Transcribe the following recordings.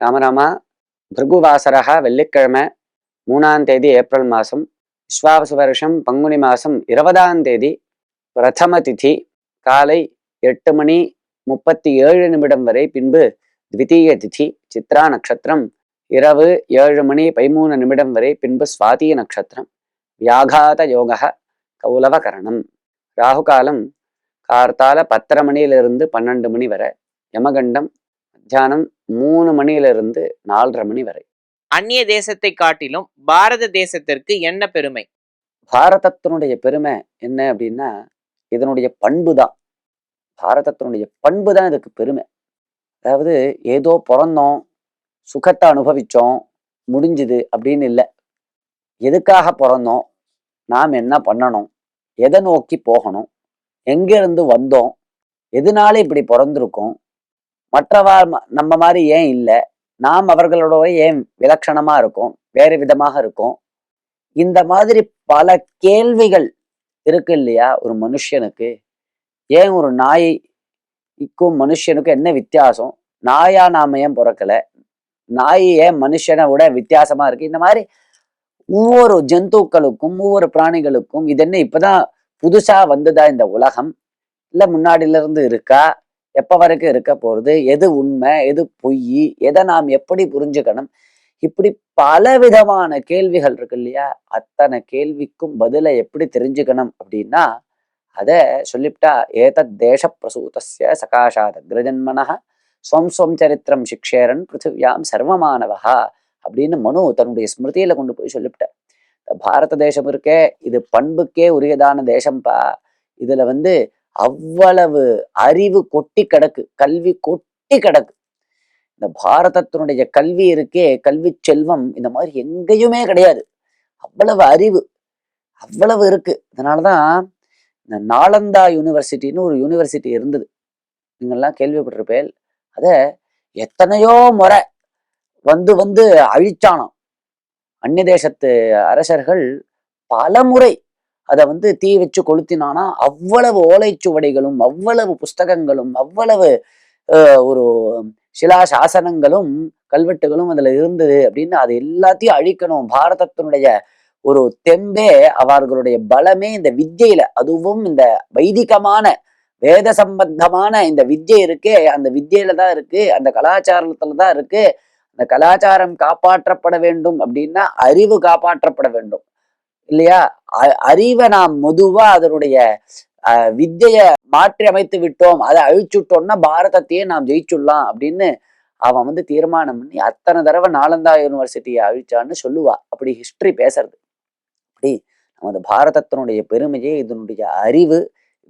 ராமராமா, பிருகுவாசரः வெள்ளிக்கிழமை 3ஆம் தேதி ஏப்ரல் மாதம், விஸ்வாவசு வருஷம் பங்குனி மாதம் 20ஆம் தேதி, பிரதம திதி, காலை 8:37 வரை, பின்பு த்விதீய திதி சித்ரா நட்சத்திரம், இரவு 7:13 வரை, பின்பு சுவாதி நட்சத்திரம், வியாகாத யோக கௌலவகரணம். ராகுகாலம் கார்த்தால 10:30 மணியிலிருந்து 12 மணி வரை, யமகண்டம் மத்தியானம் 3 மணியிலிருந்து 4:30 மணி வரை. அந்நிய தேசத்தை காட்டிலும் பாரத தேசத்திற்கு என்ன பெருமை? பாரதத்தினுடைய பெருமை என்ன அப்படின்னா, இதனுடைய பண்பு தான். பாரதத்தினுடைய பண்பு தான் இதுக்கு பெருமை. அதாவது ஏதோ பிறந்தோம், சுகத்தை அனுபவிச்சோம், முடிஞ்சுது அப்படின்னு இல்லை. எதுக்காக பிறந்தோம், நாம் என்ன பண்ணணும், எதை நோக்கி போகணும், எங்கிருந்து வந்தோம், எதனால இப்படி பிறந்திருக்கோம், மற்றவா நம்ம மாதிரி ஏன் இல்லை, நாம் அவர்களோட ஏன் விலட்சணமா இருக்கோம், வேறு விதமாக இருக்கோம். இந்த மாதிரி பல கேள்விகள் இருக்கு இல்லையா ஒரு மனுஷனுக்கு. ஏன் ஒரு நாய்க்கும் மனுஷனுக்கும் என்ன வித்தியாசம், நாயா நாம ஏன் பிறக்கல, நாய் ஏன் மனுஷனை விட வித்தியாசமா இருக்கு. இந்த மாதிரி ஒவ்வொரு ஜந்துக்களுக்கும் ஒவ்வொரு பிராணிகளுக்கும் இது என்ன இப்பதான் புதுசா வந்துதா இந்த உலகம், இல்ல முன்னாடில இருந்து இருக்கா, எப்ப வரைக்கும் இருக்க போறது, எது உண்மை எது பொய், எதை நாம் எப்படி புரிஞ்சுக்கணும், இப்படி பல விதமான கேள்விகள் இருக்கு இல்லையா. அத்தனை கேள்விக்கும் பதிலை எப்படி தெரிஞ்சுக்கணும் அப்படின்னா, அத சொல்லிவிட்டா, ஏதத் தேச பிரசூதஸ்ய சகாஷாத் அக்ரஜன்மனः ஸ்வம் ஸ்வம் சரித்திரம் சிக்ஷேரன் பிருத்திவியாம் சர்வமானவஹா அப்படின்னு மனு தன்னுடைய ஸ்மிருதியில கொண்டு போய் சொல்லிவிட்ட. பாரத தேசம் இருக்கே, இது பண்புக்கே உரியதான தேசம்பா. இதுல அவ்வளவு அறிவு கொட்டி கிடக்கு, கல்வி கொட்டி கிடக்கு. இந்த பாரதத்தினுடைய கல்வி இருக்கே, கல்வி செல்வம் இந்த மாதிரி எங்கேயுமே கிடையாது. அவ்வளவு அறிவு அவ்வளவு இருக்கு. அதனாலதான் இந்த நாலந்தா யூனிவர்சிட்டின்னு ஒரு யூனிவர்சிட்டி இருந்தது, நீங்கெல்லாம் கேள்விப்பட்டிருப்பேன். அத எத்தனையோ முறை வந்து அழிச்சானாம். அந்நிய தேசத்து அரசர்கள் பல முறை அதை தீ வச்சு கொளுத்தினானா. அவ்வளவு ஓலைச்சுவடிகளும் அவ்வளவு புஸ்தகங்களும் அவ்வளவு ஒரு சிலா சாசனங்களும் கல்வெட்டுகளும் அதுல இருந்தது அப்படின்னு அது எல்லாத்தையும் அழிக்கணும். பாரதத்தினுடைய ஒரு தெம்பே, அவர்களுடைய பலமே இந்த வித்யில, அதுவும் இந்த வைதிகமான வேத சம்பந்தமான இந்த வித்யை இருக்கே, அந்த வித்யில தான் இருக்கு, அந்த கலாச்சாரத்துல தான் இருக்கு. அந்த கலாச்சாரம் காப்பாற்றப்பட வேண்டும் அப்படின்னா அறிவு காப்பாற்றப்பட வேண்டும் இல்லையா. அறிவை நாம் மெதுவா அதனுடைய வித்தைய மாற்றி அமைத்து விட்டோம், அதை அழிச்சுட்டோம்னா பாரதத்தையே நாம் ஜெயிச்சுடலாம் அப்படின்னு அவன் தீர்மானம் பண்ணி அத்தனை தடவை நாலந்தா யூனிவர்சிட்டியை அழிச்சான்னு சொல்லுவா. அப்படி ஹிஸ்டரி பேசுறது. அப்படி நமது பாரதத்தினுடைய பெருமையே இதனுடைய அறிவு,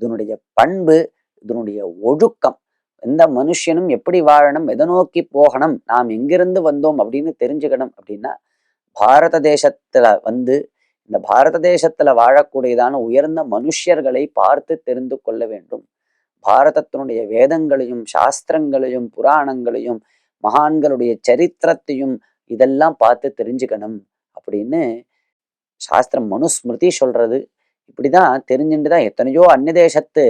இதனுடைய பண்பு, இதனுடைய ஒழுக்கம். எந்த மனுஷனும் எப்படி வாழணும், எதை நோக்கி போகணும், நாம் எங்கிருந்து வந்தோம் அப்படின்னு தெரிஞ்சுக்கணும் அப்படின்னா, பாரத தேசத்துல இந்த பாரத தேசத்துல வாழக்கூடியதான உயர்ந்த மனுஷர்களை பார்த்து தெரிந்து கொள்ள வேண்டும். பாரதத்தினுடைய வேதங்களையும் சாஸ்திரங்களையும் புராணங்களையும் மகான்களுடைய சரித்திரத்தையும் இதெல்லாம் பார்த்து தெரிஞ்சுக்கணும் அப்படின்னு சாஸ்திரம் மனுஸ்மிருதி சொல்றது. இப்படிதான் தெரிஞ்சுட்டுதான் எத்தனையோ அந்நிய தேசத்து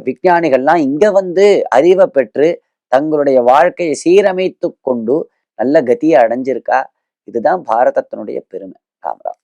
விஞ்ஞானிகள்லாம் இங்க அறிவை பெற்று தங்களுடைய வாழ்க்கையை சீரமைத்து கொண்டு நல்ல கதியை அடைஞ்சிருக்கா. இதுதான் பாரதத்தினுடைய பெருமை. ராமராம்.